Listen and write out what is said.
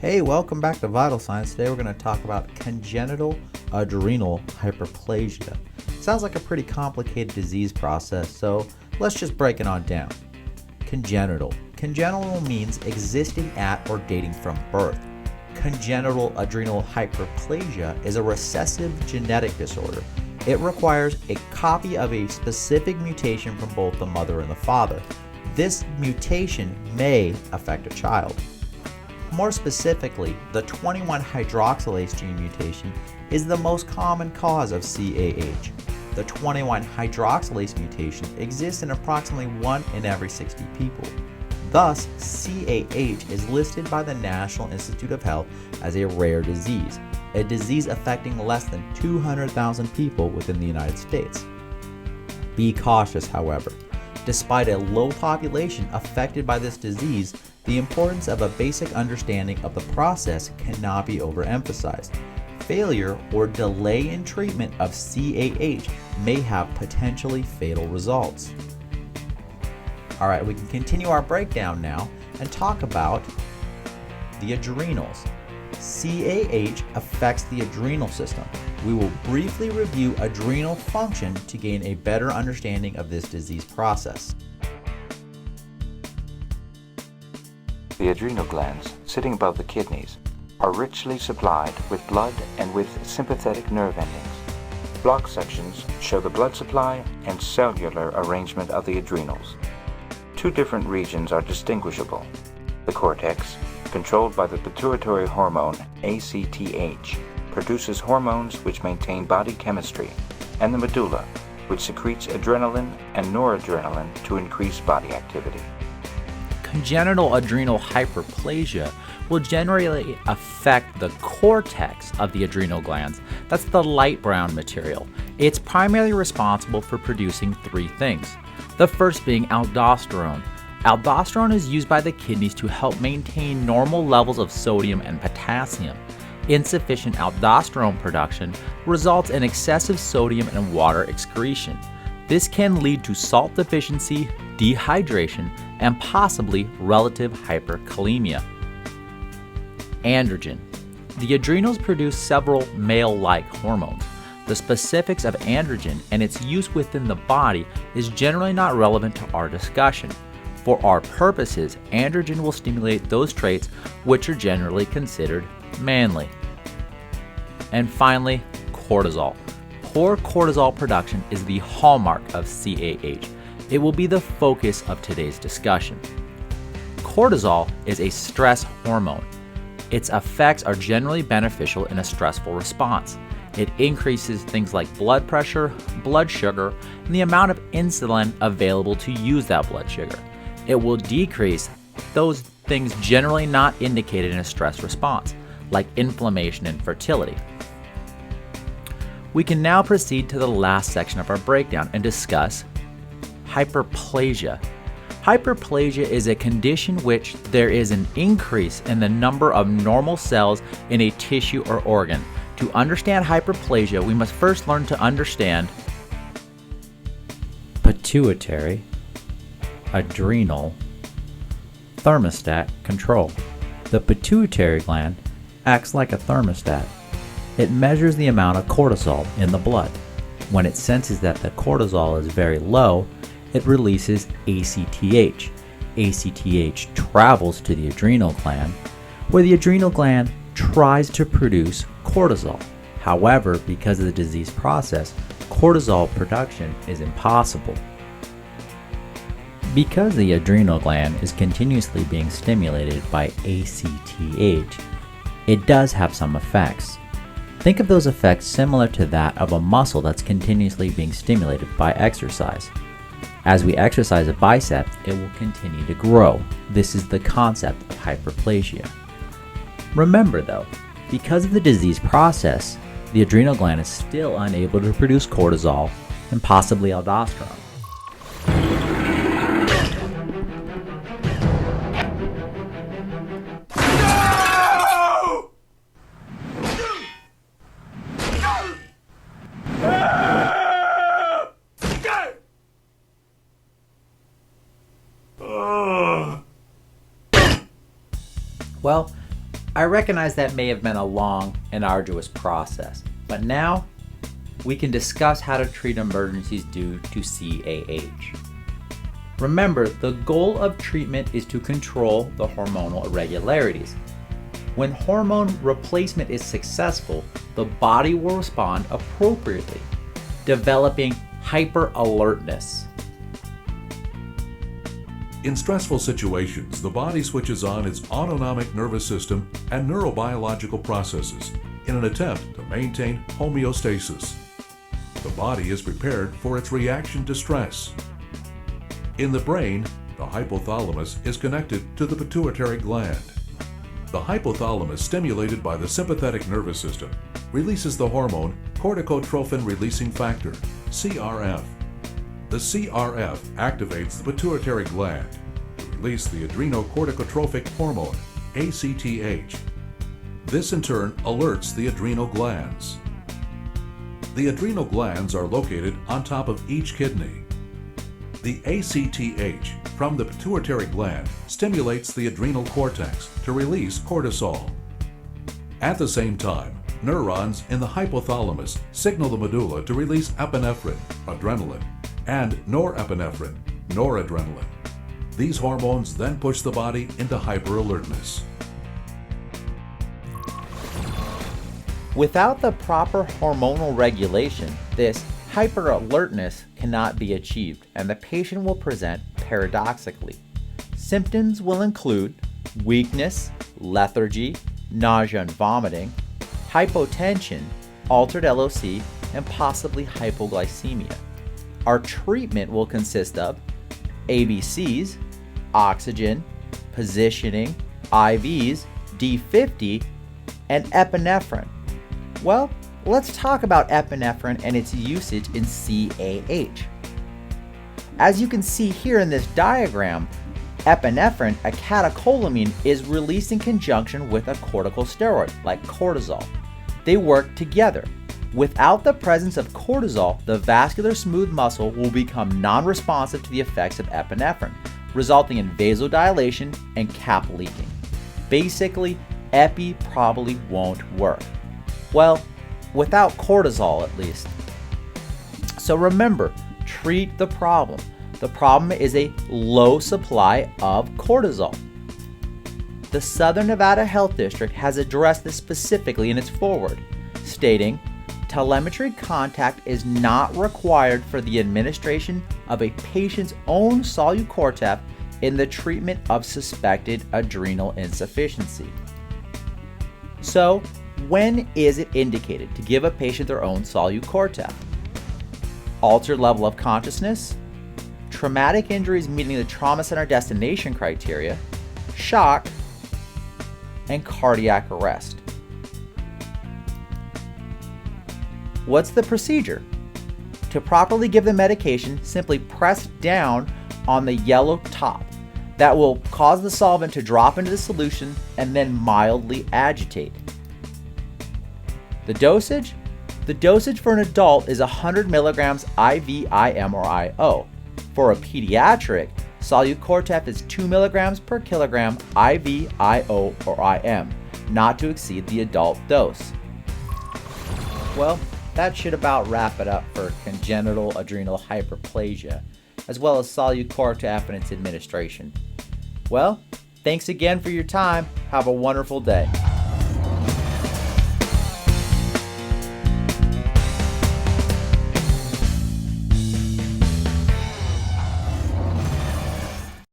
Hey, welcome back to Vital Signs. Today we're going to talk about congenital adrenal hyperplasia. Sounds like a pretty complicated disease process, so let's just break it on down. Congenital. Congenital means existing at or dating from birth. Congenital adrenal hyperplasia is a recessive genetic disorder. It requires a copy of a specific mutation from both the mother and the father. This mutation may affect a child. More specifically, the 21-hydroxylase gene mutation is the most common cause of CAH. The 21-hydroxylase mutation exists in approximately 1 in every 60 people. Thus, CAH is listed by the National Institute of Health as a rare disease, a disease affecting less than 200,000 people within the United States. Be cautious, however. Despite a low population affected by this disease, the importance of a basic understanding of the process cannot be overemphasized. Failure or delay in treatment of CAH may have potentially fatal results. Alright, we can continue our breakdown now and talk about the adrenals. CAH affects the adrenal system. We will briefly review adrenal function to gain a better understanding of this disease process. The adrenal glands, sitting above the kidneys, are richly supplied with blood and with sympathetic nerve endings. Block sections show the blood supply and cellular arrangement of the adrenals. Two different regions are distinguishable. The cortex, controlled by the pituitary hormone ACTH, produces hormones which maintain body chemistry, and the medulla, which secretes adrenaline and noradrenaline to increase body activity. Congenital adrenal hyperplasia will generally affect the cortex of the adrenal glands. That's the light brown material. It's primarily responsible for producing three things. The first being aldosterone. Aldosterone is used by the kidneys to help maintain normal levels of sodium and potassium. Insufficient aldosterone production results in excessive sodium and water excretion. This can lead to salt deficiency, dehydration, and possibly relative hyperkalemia. Androgen. The adrenals produce several male-like hormones. The specifics of androgen and its use within the body is generally not relevant to our discussion. For our purposes, androgen will stimulate those traits which are generally considered manly. And finally, cortisol. Poor cortisol production is the hallmark of CAH. It will be the focus of today's discussion. Cortisol is a stress hormone. Its effects are generally beneficial in a stressful response. It increases things like blood pressure, blood sugar, and the amount of insulin available to use that blood sugar. It will decrease those things generally not indicated in a stress response, like inflammation and fertility. We can now proceed to the last section of our breakdown and discuss hyperplasia. Hyperplasia is a condition which there is an increase in the number of normal cells in a tissue or organ. To understand hyperplasia, we must first learn to understand pituitary adrenal thermostat control. The pituitary gland acts like a thermostat. It measures the amount of cortisol in the blood. When it senses that the cortisol is very low, it releases ACTH. ACTH travels to the adrenal gland, where the adrenal gland tries to produce cortisol. However, because of the disease process, cortisol production is impossible. Because the adrenal gland is continuously being stimulated by ACTH, it does have some effects. Think of those effects similar to that of a muscle that's continuously being stimulated by exercise. As we exercise a bicep, it will continue to grow. This is the concept of hyperplasia. Remember though, because of the disease process, the adrenal gland is still unable to produce cortisol and possibly aldosterone. Well, I recognize that may have been a long and arduous process, but now we can discuss how to treat emergencies due to CAH. Remember, the goal of treatment is to control the hormonal irregularities. When hormone replacement is successful, the body will respond appropriately, developing hyper-alertness. In stressful situations, the body switches on its autonomic nervous system and neurobiological processes in an attempt to maintain homeostasis. The body is prepared for its reaction to stress. In the brain, the hypothalamus is connected to the pituitary gland. The hypothalamus, stimulated by the sympathetic nervous system, releases the hormone corticotrophin-releasing factor, CRF. The CRF activates the pituitary gland to release the adrenocorticotropic hormone, ACTH. This in turn alerts the adrenal glands. The adrenal glands are located on top of each kidney. The ACTH from the pituitary gland stimulates the adrenal cortex to release cortisol. At the same time, neurons in the hypothalamus signal the medulla to release epinephrine, adrenaline, and norepinephrine, noradrenaline. These hormones then push the body into hyperalertness. Without the proper hormonal regulation, this hyperalertness cannot be achieved, and the patient will present paradoxically. Symptoms will include weakness, lethargy, nausea and vomiting, hypotension, altered LOC, and possibly hypoglycemia. Our treatment will consist of ABCs, oxygen, positioning, IVs, D50, and epinephrine. Well, let's talk about epinephrine and its usage in CAH. As you can see here in this diagram, epinephrine, a catecholamine, is released in conjunction with a corticosteroid like cortisol. They work together. Without the presence of cortisol, the vascular smooth muscle will become non-responsive to the effects of epinephrine, resulting in vasodilation and cap leaking. Basically, epi probably won't work. Well, without cortisol at least. So remember, treat the problem. The problem is a low supply of cortisol. The Southern Nevada Health District has addressed this specifically in its foreword, stating, telemetry contact is not required for the administration of a patient's own solu-cortef in the treatment of suspected adrenal insufficiency. So, when is it indicated to give a patient their own solu-cortef? Altered level of consciousness, traumatic injuries meeting the trauma center destination criteria, shock, and cardiac arrest. What's the procedure? To properly give the medication, simply press down on the yellow top. That will cause the solvent to drop into the solution and then mildly agitate. The dosage? The dosage for an adult is 100 milligrams IV, IM, or IO. For a pediatric, solu-cortef is 2 milligrams per kilogram IV, IO, or IM, not to exceed the adult dose. Well, that should about wrap it up for congenital adrenal hyperplasia, as well as solu-cortef and its administration. Well, thanks again for your time. Have a wonderful day.